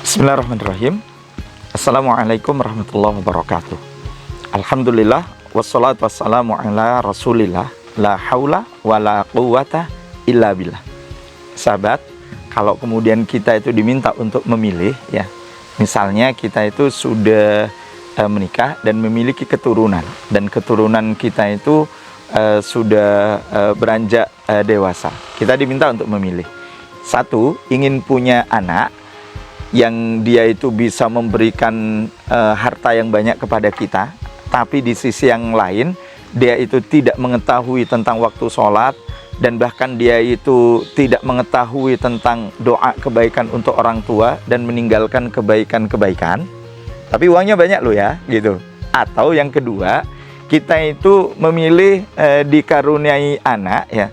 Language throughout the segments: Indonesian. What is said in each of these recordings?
Bismillahirrahmanirrahim. Assalamualaikum warahmatullahi wabarakatuh. Alhamdulillah wassalatu wassalamu ala rasulillah. La haula wa la quwata illa billah. Sahabat, kalau kemudian kita itu diminta untuk memilih, ya, misalnya kita itu sudah menikah dan memiliki keturunan, dan keturunan kita itu sudah beranjak dewasa. Kita diminta untuk memilih. Satu, ingin punya anak yang dia itu bisa memberikan harta yang banyak kepada kita, tapi di sisi yang lain dia itu tidak mengetahui tentang waktu sholat, dan bahkan dia itu tidak mengetahui tentang doa kebaikan untuk orang tua dan meninggalkan kebaikan-kebaikan, tapi uangnya banyak loh ya, gitu. Atau yang kedua, kita itu memilih dikaruniai anak, ya,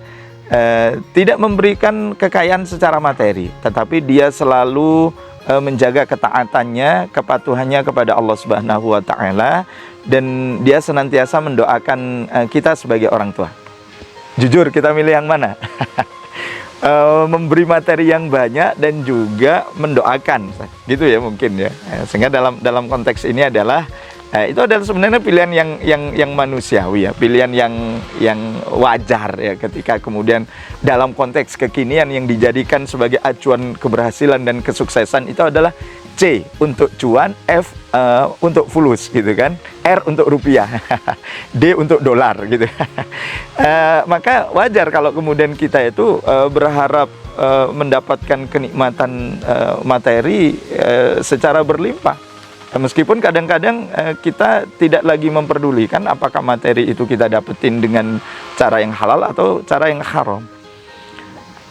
tidak memberikan kekayaan secara materi, tetapi dia selalu menjaga ketaatannya, kepatuhannya kepada Allah Subhanahu wa Ta'ala, dan dia senantiasa mendoakan kita sebagai orang tua. Jujur, kita milih yang mana? Memberi materi yang banyak dan juga mendoakan, gitu ya mungkin ya. Sehingga dalam konteks ini adalah itu adalah sebenarnya pilihan yang manusiawi, ya, pilihan yang wajar, ya, ketika kemudian dalam konteks kekinian yang dijadikan sebagai acuan keberhasilan dan kesuksesan itu adalah C untuk cuan, F untuk fulus, gitu kan, R untuk rupiah, D untuk dolar, gitu. Maka wajar kalau kemudian kita itu berharap mendapatkan kenikmatan materi secara berlimpah. Meskipun kadang-kadang kita tidak lagi memperdulikan apakah materi itu kita dapetin dengan cara yang halal atau cara yang haram.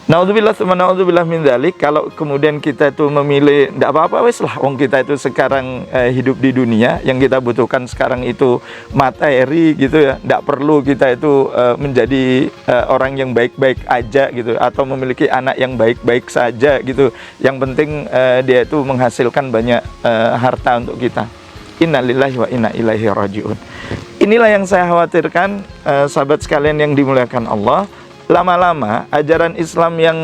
Naudzubillah min dzalik. Kalau kemudian kita itu memilih, tidak apa-apa wes lah, wong kita itu sekarang hidup di dunia, yang kita butuhkan sekarang itu materi, gitu ya. Tidak perlu kita itu menjadi orang yang baik-baik aja, gitu, atau memiliki anak yang baik-baik saja, gitu. Yang penting dia itu menghasilkan banyak harta untuk kita. Innalillahi wa inna ilaihi rajiun. Inilah yang saya khawatirkan, sahabat sekalian yang dimuliakan Allah. Lama-lama ajaran Islam yang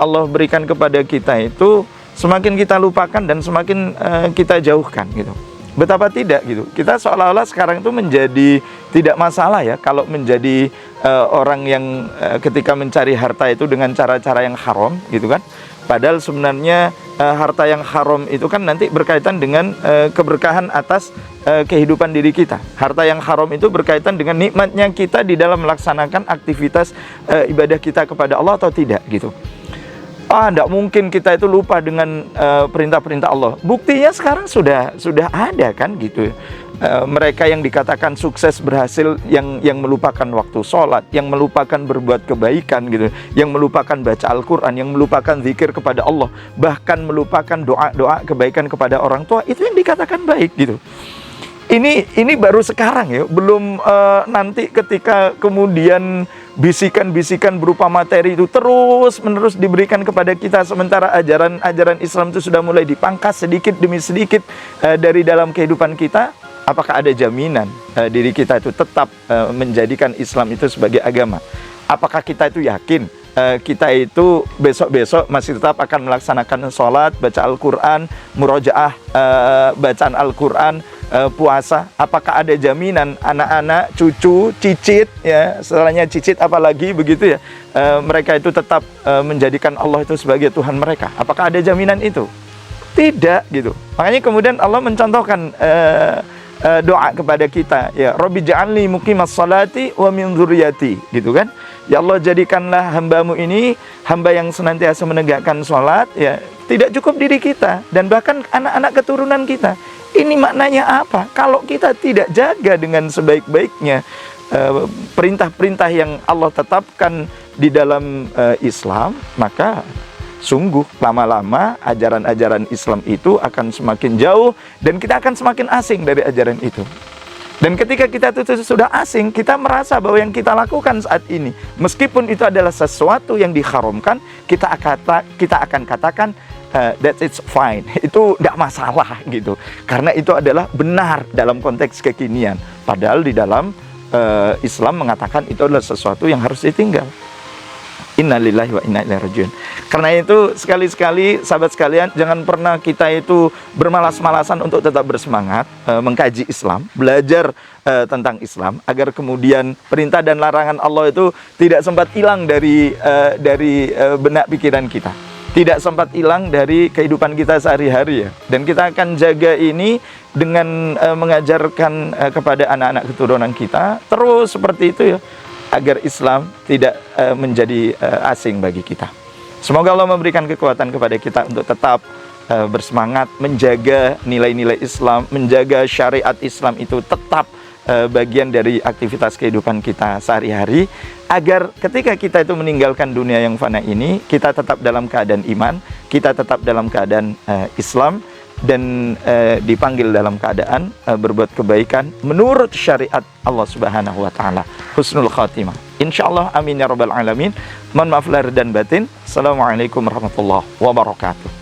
Allah berikan kepada kita itu semakin kita lupakan dan semakin kita jauhkan, gitu. Betapa tidak, gitu. Kita seolah-olah sekarang itu menjadi tidak masalah, ya, kalau menjadi orang yang ketika mencari harta itu dengan cara-cara yang haram, gitu kan. Padahal sebenarnya harta yang haram itu kan nanti berkaitan dengan keberkahan atas kehidupan diri kita. Harta yang haram itu berkaitan dengan nikmatnya kita di dalam melaksanakan aktivitas ibadah kita kepada Allah atau tidak, gitu. Tidak mungkin kita itu lupa dengan perintah-perintah Allah. Buktinya sekarang sudah ada kan, gitu. Mereka yang dikatakan sukses berhasil yang melupakan waktu sholat, yang melupakan berbuat kebaikan, gitu, yang melupakan baca Al-Quran, yang melupakan zikir kepada Allah, bahkan melupakan doa-doa kebaikan kepada orang tua, itu yang dikatakan baik, gitu. Ini baru sekarang, ya, belum nanti ketika kemudian bisikan-bisikan berupa materi itu terus-menerus diberikan kepada kita, sementara ajaran Islam itu sudah mulai dipangkas sedikit demi sedikit dari dalam kehidupan kita. Apakah ada jaminan diri kita itu tetap menjadikan Islam itu sebagai agama? Apakah kita itu yakin kita itu besok-besok masih tetap akan melaksanakan sholat, baca Al-Quran, murojaah bacaan Al-Quran, puasa? Apakah ada jaminan anak-anak, cucu, cicit, ya, setelahnya cicit apalagi begitu, ya, mereka itu tetap menjadikan Allah itu sebagai Tuhan mereka? Apakah ada jaminan itu? Tidak, gitu. Makanya kemudian Allah mencontohkan doa kepada kita, ya, Rabbi ja'alni muqimas salati wa min dzurriyyati, gitu kan. Ya Allah, jadikanlah hambamu ini hamba yang senantiasa menegakkan sholat, ya, tidak cukup diri kita dan bahkan anak-anak keturunan kita. Ini maknanya apa? Kalau kita tidak jaga dengan sebaik-baiknya perintah-perintah yang Allah tetapkan di dalam Islam, maka sungguh lama-lama ajaran-ajaran Islam itu akan semakin jauh dan kita akan semakin asing dari ajaran itu. Dan ketika kita itu sudah asing, kita merasa bahwa yang kita lakukan saat ini, meskipun itu adalah sesuatu yang diharamkan, kita akan katakan that it's fine, itu tidak masalah, gitu. Karena itu adalah benar dalam konteks kekinian. Padahal di dalam Islam mengatakan itu adalah sesuatu yang harus ditinggal. Innalillahi wa inna ilaihi rajiun. Karena itu sekali-sekali sahabat sekalian, jangan pernah kita itu bermalas-malasan untuk tetap bersemangat mengkaji Islam, belajar tentang Islam, agar kemudian perintah dan larangan Allah itu tidak sempat hilang dari benak pikiran kita, tidak sempat hilang dari kehidupan kita sehari-hari ya. Dan kita akan jaga ini dengan mengajarkan kepada anak-anak keturunan kita terus seperti itu ya, agar Islam tidak menjadi asing bagi kita. Semoga Allah memberikan kekuatan kepada kita untuk tetap bersemangat menjaga nilai-nilai Islam, menjaga syariat Islam itu tetap bagian dari aktivitas kehidupan kita sehari-hari, agar ketika kita itu meninggalkan dunia yang fana ini, kita tetap dalam keadaan iman, kita tetap dalam keadaan Islam, dan dipanggil dalam keadaan berbuat kebaikan menurut syariat Allah Subhanahu wa taala. Husnul khatimah. Insyaallah, amin ya rabbal alamin. Mohon maaf lahir dan batin. Assalamualaikum warahmatullahi wabarakatuh.